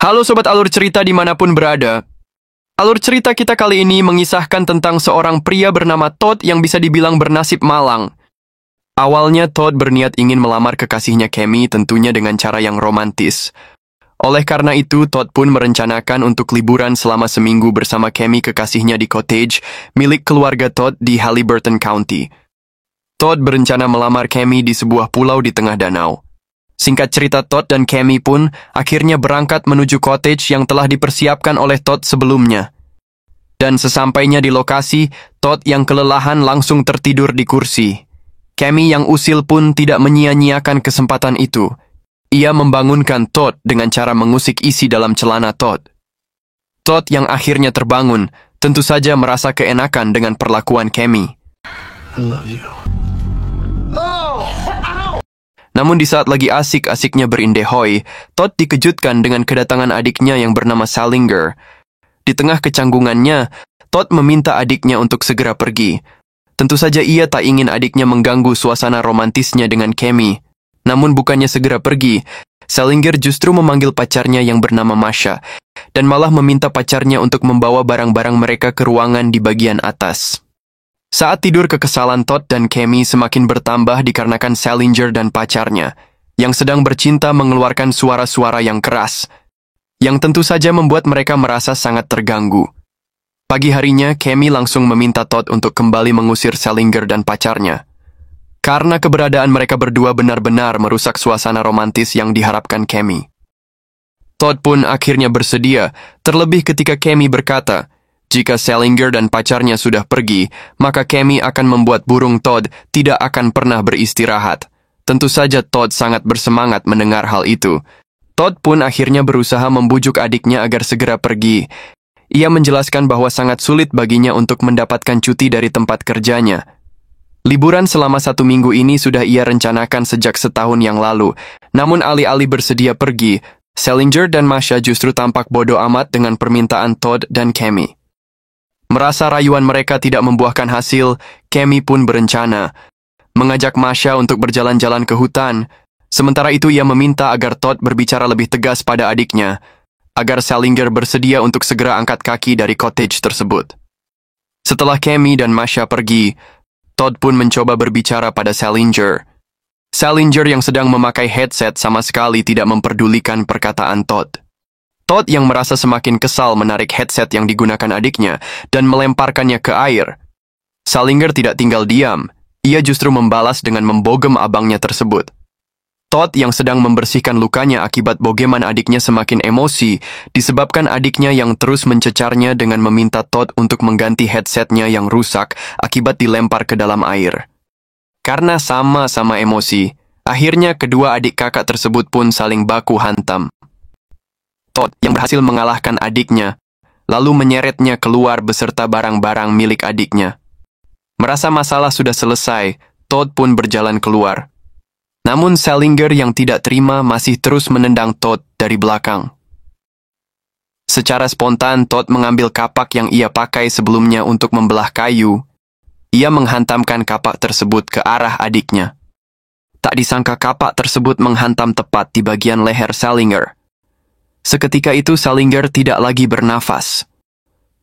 Halo Sobat Alur Cerita dimanapun berada. Alur cerita kita kali ini mengisahkan tentang seorang pria bernama Todd yang bisa dibilang bernasib malang. Awalnya Todd berniat ingin melamar kekasihnya Cammy tentunya dengan cara yang romantis. Oleh karena itu, Todd pun merencanakan untuk liburan selama seminggu bersama Cammy kekasihnya di cottage milik keluarga Todd di Halliburton County. Todd berencana melamar Cammy di sebuah pulau di tengah danau. Singkat cerita, Todd dan Cammy pun akhirnya berangkat menuju cottage yang telah dipersiapkan oleh Todd sebelumnya. Dan sesampainya di lokasi, Todd yang kelelahan langsung tertidur di kursi. Cammy yang usil pun tidak menyia-nyiakan kesempatan itu. Ia membangunkan Todd dengan cara mengusik isi dalam celana Todd. Todd yang akhirnya terbangun, tentu saja merasa keenakan dengan perlakuan Cammy. I love you. Namun di saat lagi asik-asiknya berindehoi, Todd dikejutkan dengan kedatangan adiknya yang bernama Salinger. Di tengah kecanggungannya, Todd meminta adiknya untuk segera pergi. Tentu saja ia tak ingin adiknya mengganggu suasana romantisnya dengan Cammy. Namun bukannya segera pergi, Salinger justru memanggil pacarnya yang bernama Masha, dan malah meminta pacarnya untuk membawa barang-barang mereka ke ruangan di bagian atas. Saat tidur, kekesalan Todd dan Cammy semakin bertambah dikarenakan Salinger dan pacarnya, yang sedang bercinta mengeluarkan suara-suara yang keras, yang tentu saja membuat mereka merasa sangat terganggu. Pagi harinya, Cammy langsung meminta Todd untuk kembali mengusir Salinger dan pacarnya. Karena keberadaan mereka berdua benar-benar merusak suasana romantis yang diharapkan Cammy. Todd pun akhirnya bersedia, terlebih ketika Cammy berkata, jika Salinger dan pacarnya sudah pergi, maka Cammy akan membuat burung Todd tidak akan pernah beristirahat. Tentu saja Todd sangat bersemangat mendengar hal itu. Todd pun akhirnya berusaha membujuk adiknya agar segera pergi. Ia menjelaskan bahwa sangat sulit baginya untuk mendapatkan cuti dari tempat kerjanya. Liburan selama 1 minggu ini sudah ia rencanakan sejak setahun yang lalu. Namun alih-alih bersedia pergi, Salinger dan Masha justru tampak bodoh amat dengan permintaan Todd dan Cammy. Merasa rayuan mereka tidak membuahkan hasil, Cammy pun berencana mengajak Masha untuk berjalan-jalan ke hutan. Sementara itu ia meminta agar Todd berbicara lebih tegas pada adiknya, agar Salinger bersedia untuk segera angkat kaki dari cottage tersebut. Setelah Cammy dan Masha pergi, Todd pun mencoba berbicara pada Salinger. Salinger yang sedang memakai headset sama sekali tidak memperdulikan perkataan Todd. Todd yang merasa semakin kesal menarik headset yang digunakan adiknya dan melemparkannya ke air. Salinger tidak tinggal diam, ia justru membalas dengan membogem abangnya tersebut. Todd yang sedang membersihkan lukanya akibat bogeman adiknya semakin emosi, disebabkan adiknya yang terus mencecarnya dengan meminta Todd untuk mengganti headsetnya yang rusak akibat dilempar ke dalam air. Karena sama-sama emosi, akhirnya kedua adik kakak tersebut pun saling baku hantam. Todd yang berhasil mengalahkan adiknya, lalu menyeretnya keluar beserta barang-barang milik adiknya. Merasa masalah sudah selesai, Todd pun berjalan keluar. Namun Salinger yang tidak terima masih terus menendang Todd dari belakang. Secara spontan, Todd mengambil kapak yang ia pakai sebelumnya untuk membelah kayu. Ia menghantamkan kapak tersebut ke arah adiknya. Tak disangka kapak tersebut menghantam tepat di bagian leher Salinger. Seketika itu Salinger tidak lagi bernafas.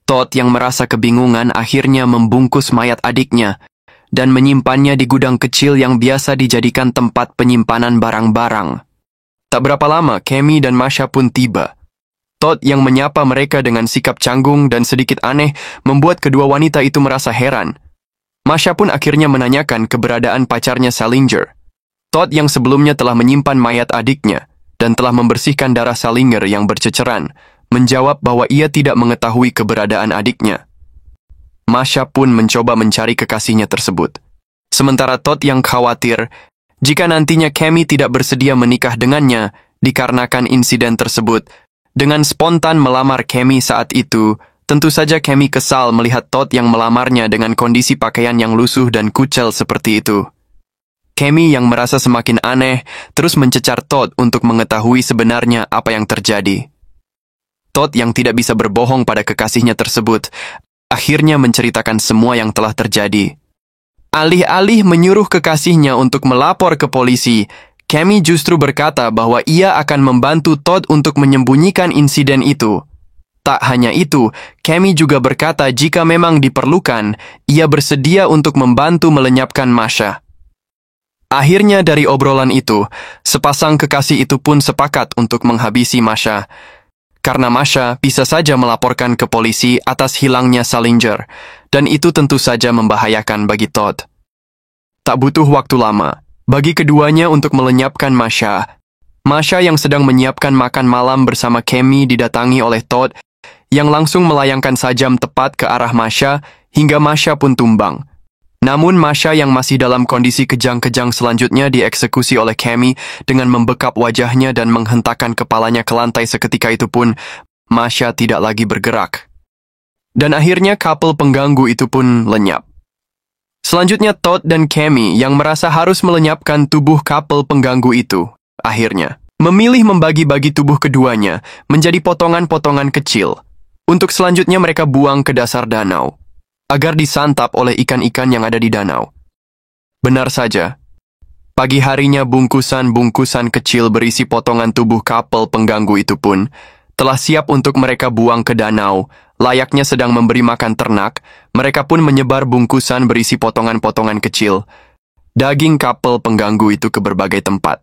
Todd yang merasa kebingungan akhirnya membungkus mayat adiknya dan menyimpannya di gudang kecil yang biasa dijadikan tempat penyimpanan barang-barang. Tak berapa lama, Cammy dan Masha pun tiba. Todd yang menyapa mereka dengan sikap canggung dan sedikit aneh membuat kedua wanita itu merasa heran. Masha pun akhirnya menanyakan keberadaan pacarnya Salinger. Todd yang sebelumnya telah menyimpan mayat adiknya dan telah membersihkan darah Salinger yang berceceran, menjawab bahwa ia tidak mengetahui keberadaan adiknya. Masha pun mencoba mencari kekasihnya tersebut. Sementara Todd yang khawatir jika nantinya Cammy tidak bersedia menikah dengannya dikarenakan insiden tersebut, dengan spontan melamar Cammy saat itu, tentu saja Cammy kesal melihat Todd yang melamarnya dengan kondisi pakaian yang lusuh dan kucel seperti itu. Cammy yang merasa semakin aneh, terus mencecar Todd untuk mengetahui sebenarnya apa yang terjadi. Todd yang tidak bisa berbohong pada kekasihnya tersebut, akhirnya menceritakan semua yang telah terjadi. Alih-alih menyuruh kekasihnya untuk melapor ke polisi, Cammy justru berkata bahwa ia akan membantu Todd untuk menyembunyikan insiden itu. Tak hanya itu, Cammy juga berkata jika memang diperlukan, ia bersedia untuk membantu melenyapkan Masha. Akhirnya dari obrolan itu, sepasang kekasih itu pun sepakat untuk menghabisi Masha. Karena Masha bisa saja melaporkan ke polisi atas hilangnya Salinger, dan itu tentu saja membahayakan bagi Todd. Tak butuh waktu lama bagi keduanya untuk melenyapkan Masha. Masha yang sedang menyiapkan makan malam bersama Cammy didatangi oleh Todd yang langsung melayangkan sajam tepat ke arah Masha hingga Masha pun tumbang. Namun Masha yang masih dalam kondisi kejang-kejang selanjutnya dieksekusi oleh Cammy dengan membekap wajahnya dan menghentakkan kepalanya ke lantai. Seketika itu pun Masha tidak lagi bergerak. Dan akhirnya couple pengganggu itu pun lenyap. Selanjutnya Todd dan Cammy yang merasa harus melenyapkan tubuh couple pengganggu itu, akhirnya memilih membagi-bagi tubuh keduanya menjadi potongan-potongan kecil. Untuk selanjutnya mereka buang ke dasar danau, agar disantap oleh ikan-ikan yang ada di danau. Benar saja, pagi harinya bungkusan-bungkusan kecil berisi potongan tubuh couple pengganggu itu pun telah siap untuk mereka buang ke danau. Layaknya sedang memberi makan ternak, mereka pun menyebar bungkusan berisi potongan-potongan kecil daging couple pengganggu itu ke berbagai tempat,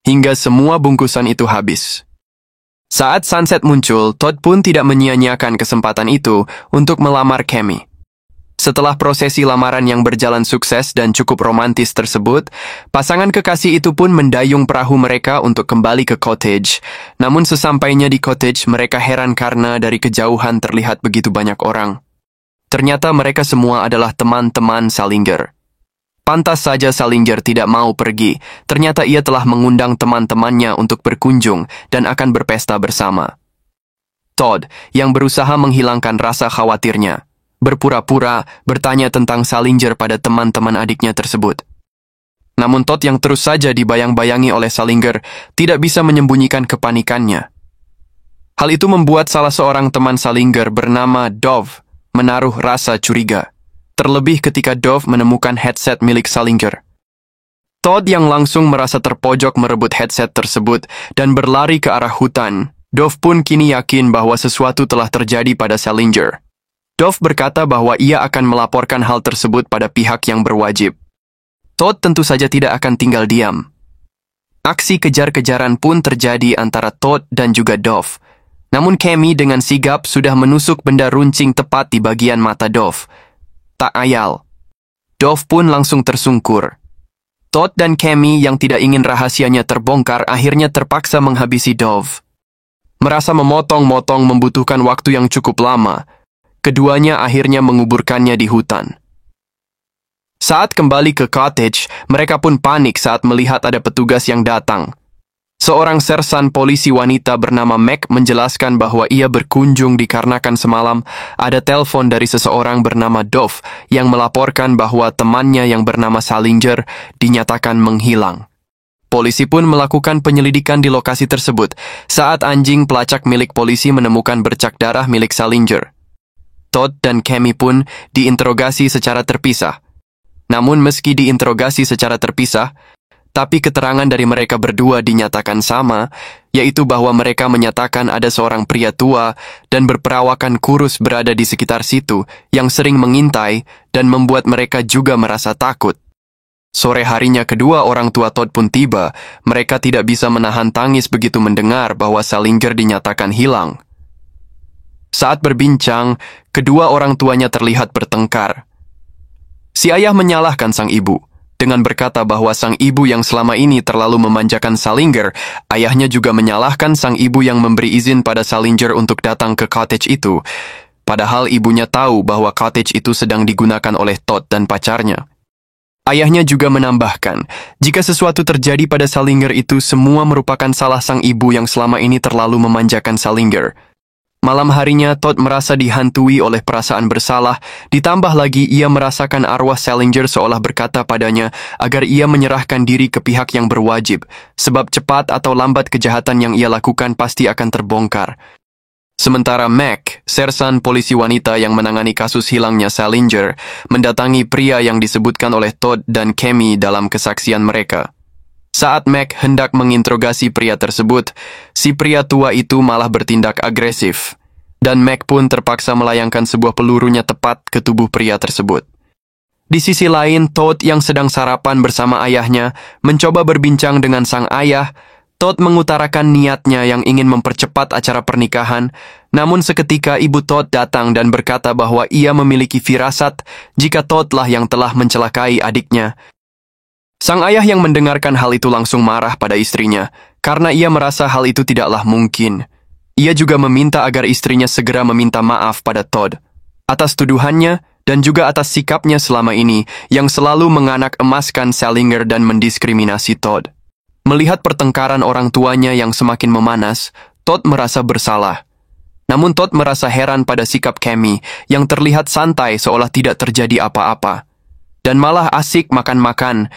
hingga semua bungkusan itu habis. Saat sunset muncul, Todd pun tidak menyia-nyiakan kesempatan itu untuk melamar Cammy. Setelah prosesi lamaran yang berjalan sukses dan cukup romantis tersebut, pasangan kekasih itu pun mendayung perahu mereka untuk kembali ke cottage. Namun sesampainya di cottage, mereka heran karena dari kejauhan terlihat begitu banyak orang. Ternyata mereka semua adalah teman-teman Salinger. Pantas saja Salinger tidak mau pergi. Ternyata ia telah mengundang teman-temannya untuk berkunjung dan akan berpesta bersama. Todd, yang berusaha menghilangkan rasa khawatirnya, berpura-pura bertanya tentang Salinger pada teman-teman adiknya tersebut. Namun Todd yang terus saja dibayang-bayangi oleh Salinger tidak bisa menyembunyikan kepanikannya. Hal itu membuat salah seorang teman Salinger bernama Dove menaruh rasa curiga. Terlebih ketika Dove menemukan headset milik Salinger. Todd yang langsung merasa terpojok merebut headset tersebut dan berlari ke arah hutan. Dove pun kini yakin bahwa sesuatu telah terjadi pada Salinger. Dove berkata bahwa ia akan melaporkan hal tersebut pada pihak yang berwajib. Todd tentu saja tidak akan tinggal diam. Aksi kejar-kejaran pun terjadi antara Todd dan juga Dove. Namun Cammy dengan sigap sudah menusuk benda runcing tepat di bagian mata Dove. Tak ayal, Dove pun langsung tersungkur. Todd dan Cammy yang tidak ingin rahasianya terbongkar akhirnya terpaksa menghabisi Dove. Merasa memotong-motong membutuhkan waktu yang cukup lama, keduanya akhirnya menguburkannya di hutan. Saat kembali ke cottage, mereka pun panik saat melihat ada petugas yang datang. Seorang sersan polisi wanita bernama Meg menjelaskan bahwa ia berkunjung dikarenakan semalam ada telepon dari seseorang bernama Dove yang melaporkan bahwa temannya yang bernama Salinger dinyatakan menghilang. Polisi pun melakukan penyelidikan di lokasi tersebut saat anjing pelacak milik polisi menemukan bercak darah milik Salinger. Todd dan Cammy pun diinterogasi secara terpisah. Namun meski diinterogasi secara terpisah, tapi keterangan dari mereka berdua dinyatakan sama, yaitu bahwa mereka menyatakan ada seorang pria tua dan berperawakan kurus berada di sekitar situ yang sering mengintai dan membuat mereka juga merasa takut. Sore harinya kedua orang tua Todd pun tiba. Mereka tidak bisa menahan tangis begitu mendengar bahwa Salinger dinyatakan hilang. Saat berbincang, kedua orang tuanya terlihat bertengkar. Si ayah menyalahkan sang ibu dengan berkata bahwa sang ibu yang selama ini terlalu memanjakan Salinger. Ayahnya juga menyalahkan sang ibu yang memberi izin pada Salinger untuk datang ke cottage itu, padahal ibunya tahu bahwa cottage itu sedang digunakan oleh Todd dan pacarnya. Ayahnya juga menambahkan, jika sesuatu terjadi pada Salinger itu semua merupakan salah sang ibu yang selama ini terlalu memanjakan Salinger. Malam harinya, Todd merasa dihantui oleh perasaan bersalah, ditambah lagi ia merasakan arwah Salinger seolah berkata padanya agar ia menyerahkan diri ke pihak yang berwajib, sebab cepat atau lambat kejahatan yang ia lakukan pasti akan terbongkar. Sementara Meg, sersan polisi wanita yang menangani kasus hilangnya Salinger, mendatangi pria yang disebutkan oleh Todd dan Cammy dalam kesaksian mereka. Saat Mac hendak menginterogasi pria tersebut, si pria tua itu malah bertindak agresif. Dan Mac pun terpaksa melayangkan sebuah pelurunya tepat ke tubuh pria tersebut. Di sisi lain, Todd yang sedang sarapan bersama ayahnya mencoba berbincang dengan sang ayah. Todd mengutarakan niatnya yang ingin mempercepat acara pernikahan, namun seketika ibu Todd datang dan berkata bahwa ia memiliki firasat jika Todd lah yang telah mencelakai adiknya. Sang ayah yang mendengarkan hal itu langsung marah pada istrinya, karena ia merasa hal itu tidaklah mungkin. Ia juga meminta agar istrinya segera meminta maaf pada Todd atas tuduhannya dan juga atas sikapnya selama ini yang selalu menganak emaskan Salinger dan mendiskriminasi Todd. Melihat pertengkaran orang tuanya yang semakin memanas, Todd merasa bersalah. Namun Todd merasa heran pada sikap Cammy yang terlihat santai seolah tidak terjadi apa-apa. Dan malah asik makan-makan.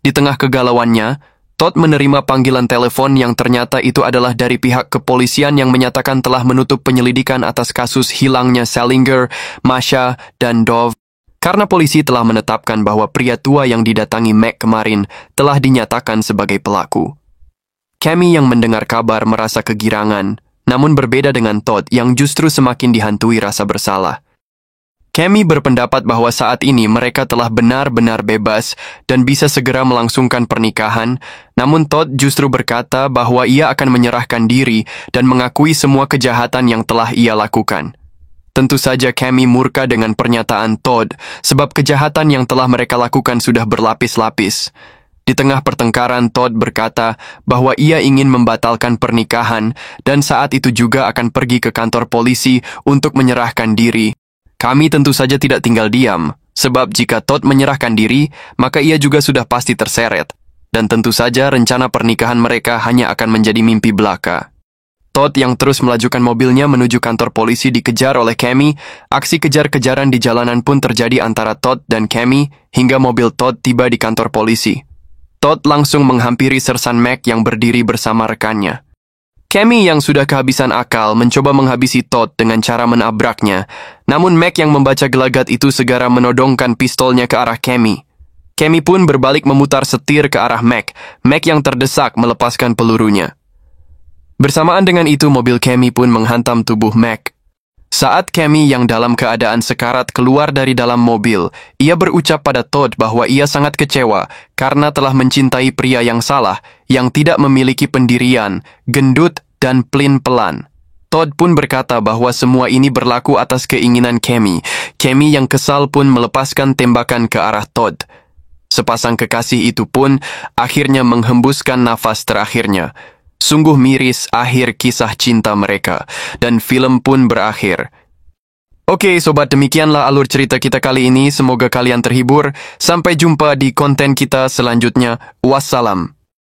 Di tengah kegalauannya, Todd menerima panggilan telepon yang ternyata itu adalah dari pihak kepolisian yang menyatakan telah menutup penyelidikan atas kasus hilangnya Salinger, Masha, dan Dove. Karena polisi telah menetapkan bahwa pria tua yang didatangi Mac kemarin telah dinyatakan sebagai pelaku. Cammy yang mendengar kabar merasa kegirangan, namun berbeda dengan Todd yang justru semakin dihantui rasa bersalah. Cammy berpendapat bahwa saat ini mereka telah benar-benar bebas dan bisa segera melangsungkan pernikahan, namun Todd justru berkata bahwa ia akan menyerahkan diri dan mengakui semua kejahatan yang telah ia lakukan. Tentu saja Cammy murka dengan pernyataan Todd sebab kejahatan yang telah mereka lakukan sudah berlapis-lapis. Di tengah pertengkaran, Todd berkata bahwa ia ingin membatalkan pernikahan dan saat itu juga akan pergi ke kantor polisi untuk menyerahkan diri. Kami tentu saja tidak tinggal diam, sebab jika Todd menyerahkan diri, maka ia juga sudah pasti terseret. Dan tentu saja rencana pernikahan mereka hanya akan menjadi mimpi belaka. Todd yang terus melajukan mobilnya menuju kantor polisi dikejar oleh Cammy. Aksi kejar-kejaran di jalanan pun terjadi antara Todd dan Cammy hingga mobil Todd tiba di kantor polisi. Todd langsung menghampiri Sersan Mac yang berdiri bersama rekannya. Cammy yang sudah kehabisan akal mencoba menghabisi Todd dengan cara menabraknya, namun Mac yang membaca gelagat itu segera menodongkan pistolnya ke arah Cammy. Cammy pun berbalik memutar setir ke arah Mac. Mac yang terdesak melepaskan pelurunya. Bersamaan dengan itu mobil Cammy pun menghantam tubuh Mac. Saat Cammy yang dalam keadaan sekarat keluar dari dalam mobil, ia berucap pada Todd bahwa ia sangat kecewa karena telah mencintai pria yang salah, yang tidak memiliki pendirian, gendut, dan pelin-pelan. Todd pun berkata bahwa semua ini berlaku atas keinginan Cammy. Cammy yang kesal pun melepaskan tembakan ke arah Todd. Sepasang kekasih itu pun akhirnya menghembuskan nafas terakhirnya. Sungguh miris akhir kisah cinta mereka, dan film pun berakhir. Oke sobat, demikianlah alur cerita kita kali ini. Semoga kalian terhibur. Sampai jumpa di konten kita selanjutnya. Wassalam.